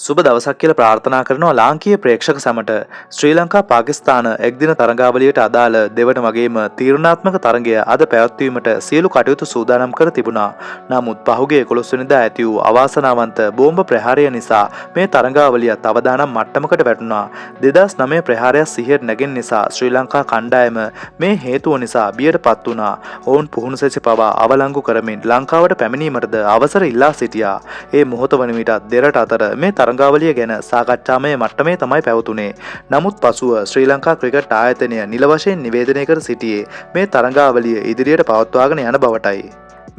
සුබ දවසක් කියලා ප්‍රාර්ථනා කරනවා ලාංකීය ප්‍රේක්ෂක සැමට. ශ්‍රී ලංකා පාකිස්තාන එක්දින තරඟාවලියට අදාළ දෙවන වගේම තීරණාත්මක තරඟය අද පැවැත්වීමට සියලු කටයුතු සූදානම් කර තිබුණා. නමුත් පහුගිය 11 වෙනිදා ඇති වූ අවාසනාවන්ත බෝම්බ ප්‍රහාරය නිසා මේ තරඟාවලියත් අවදානම් මට්ටමකට වැටුණා. 2009 ප්‍රහාරය සිහියට නැගෙන නිසා ශ්‍රී ලංකා කණ්ඩායම මේ හේතුව නිසා බියටපත් වුණා. ඔවුන් පුහුණු සැසි පවා අවලංගු කරමින් ලංකාවට පැමිණීමටද අවසර ඉල්ලා සිටියා. ඒ මොහොත වන විට දෙරට අතර මේ තරඟාවලිය ගැන සාකච්ඡාමය මට්ටමේ තමයි පැවතුනේ. නමුත් පසුව ශ්‍රී ලංකා ක්‍රිකට් ආයතනය නිල වශයෙන් නිවේදනය කර සිටියේ මේ තරඟාවලිය ඉදිරියට පවත්වාගෙන යන බවටයි.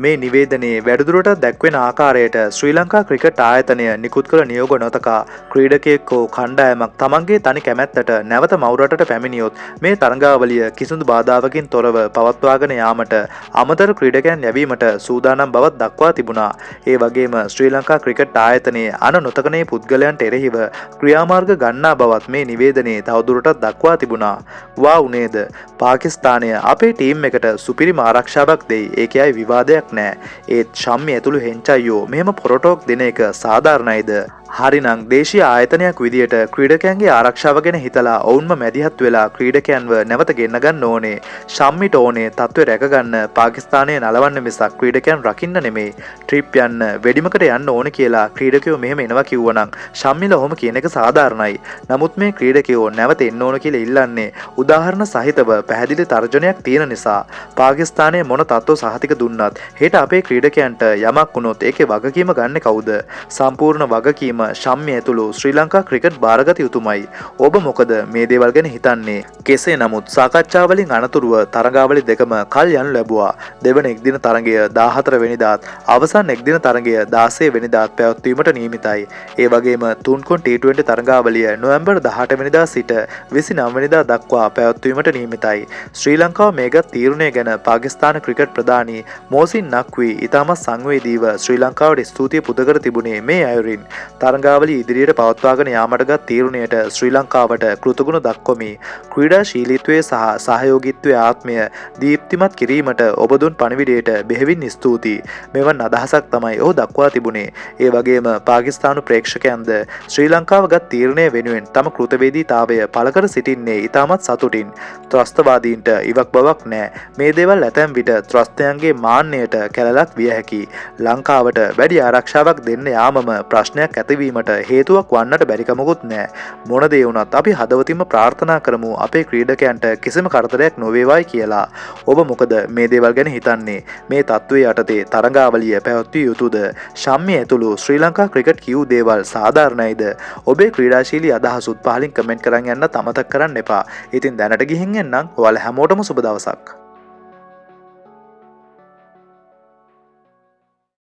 මේ නිවේදනයේ වැඩිදුරටත් දැක්වෙන ආකාරයට ශ්‍රී ලංකා ක්‍රිකට් ආයතනය නිකුත් කළ නියෝග නොතකා ක්‍රීඩකයෙක් හෝ කණ්ඩායමක් තමන්ගේ තනි කැමැත්තට නැවත මවුරටට පැමිණියොත් මේ තරඟාවලිය කිසිදු බාධාවකින් තොරව පවත්වාගෙන යාමට අමතර ක්‍රීඩකයන් යැවීමට සූදානම් බවක් දක්වා තිබුණා. ඒ වගේම ශ්‍රී ලංකා ක්‍රිකට් ආයතනයේ අන නොතකනේ පුද්ගලයන්ට එරෙහිව ක්‍රියාමාර්ග ගන්නා බවත් මේ නිවේදනයේ තවදුරටත් දක්වා තිබුණා. වා උනේද පාකිස්තානය අපේ ටීම් එකට සුපිරිම ආරක්ෂාවක් දෙයි. ඒකයි විවාදයක් නෑ. ඒත් ශම්මි ඇතුළු හෙංචයියෝ මෙහෙම පොරටෝක් දෙන එක සාධාරණයිද? හරිනම් දේශීය ආයතනයක් විදියට ක්‍රීඩකයන්ගේ ආරක්ෂාව ගැන හිතලා ඔවුන්ම මැදිහත් වෙලා ක්‍රීඩකයන්ව නැවත ගෙන්න ගන්න ඕනේ. ශම්මිට ඕනේ තත්ත්වය රැකගන්න පාකිස්තානය නලවන්න මිසක් ක්‍රීඩකයන් රකින්න නෙමෙයි. ට්‍රිප් යන්න වෙඩිමකට යන්න ඕනේ කියලා ක්‍රීඩකයෝ මෙහෙම එනවා කිව්වනම් ශම්මිල ඔහොම කියන එක සාධාරණයි. නමුත් මේ ක්‍රීඩකයෝ නැවත එන්න ඕන කියලා ඉල්ලන්නේ උදාහරණ සහිතව පැහැදිලි තර්ජනයක් තියෙන නිසා. පාකිස්තානයේ මොන තත්ත්ව සහතික දුන්නත් හෙට අපේ ක්‍රීඩකයන්ට යමක් වුණොත් ඒකේ වගකීම ගන්න කවුද? සම්පූර්ණ වගකීම ශම්මි ඇතුළු ශ්‍රී ලංකා ක්‍රිකට් භාරගත යුතුමයි. ඔබ මොකද මේ දේවල් ගැන හිතන්නේ? කෙසේ නමුත් සාකච්ඡාවලින් අනතුරුව තරඟාවලි දෙකම කල් යනු ලැබුවා. දෙවන එක්දින තරඟය 14 වෙනිදාත් අවසන් එක්දින තරඟය 16 වෙනිදාත් පැවැත්වීමට නියමිතයි. ඒ වගේම තුන්කොන් T20 තරඟාවලිය නොවැම්බර් 18 වෙනිදා සිට 29 වෙනිදා දක්වා පැවැත්වීමට නියමිතයි. ශ්‍රී ලංකාව මේගත් තීරණය ගැන පාකිස්තාන ක්‍රිකට් ප්‍රධානී මෝසින් නක්වී ඉතාමත් සංවේදීව ශ්‍රී ලංකාවට ස්තුතිය පුද කර තිබුණේ මේ අයුරින්. තරඟාවලිය ඉදිරියට පවත්වාගෙන යාමටගත් තීරණයට ශ්‍රී ලංකාවට කෘතගුණ දක්වමි. ක්‍රීඩාශීලීත්වයේ සහ සහයෝගීත්වයේ ආත්මය දීප්තිමත් කිරීමට ඔබ දුන් පණිවිඩයට බෙහෙවින් ස්තුතියි. මෙවන් අදහසක් තමයි ඔහු දක්වා තිබුණේ. ඒ වගේම පාකිස්තානු ප්‍රේක්ෂකයන්ද ශ්‍රී ලංකාව ගත් තීරණය වෙනුවෙන් තම කෘතවේදීතාවය පළ කර සිටින්නේ ඉතාමත් සතුටින්. ත්‍රස්තවාදීන්ට ඉවක් බවක් නැහැ. මේ දේවල් ඇතැම් විට ත්‍රස්තයන්ගේ මාන්නයට කැලලක් විය හැකියි. ලංකාවට වැඩි ආරක්ෂාවක් දෙන්න යාමම ප්‍රශ්නයක් ඇතිවීමට හේතුවක් වන්නට බැරිකමකුත් නෑ. මොන දේ වුණත් අපි හදවතින්ම ප්‍රාර්ථනා කරමු අපේ ක්‍රීඩකයන්ට කිසිම කරදරයක් නොවේවායි කියලා. ඔබ මොකද මේ දේවල් ගැන හිතන්නේ? මේ තත්ත්වයේ යටතේ තරඟාවලිය පැවැත්විය යුතුද? ශම්මි ඇතුළු ශ්‍රී ලංකා ක්‍රිකට් කියූ දේවල් සාධාරණයිද? ඔබේ ක්‍රීඩාශීලී අදහසුත් පහලින් කමෙන්ට් කරන් යන්න අමතක කරන්න එපා. ඉතින් දැනට ගිහින් එන්නම්. ඔයාලා හැමෝටම සුබ දවසක්.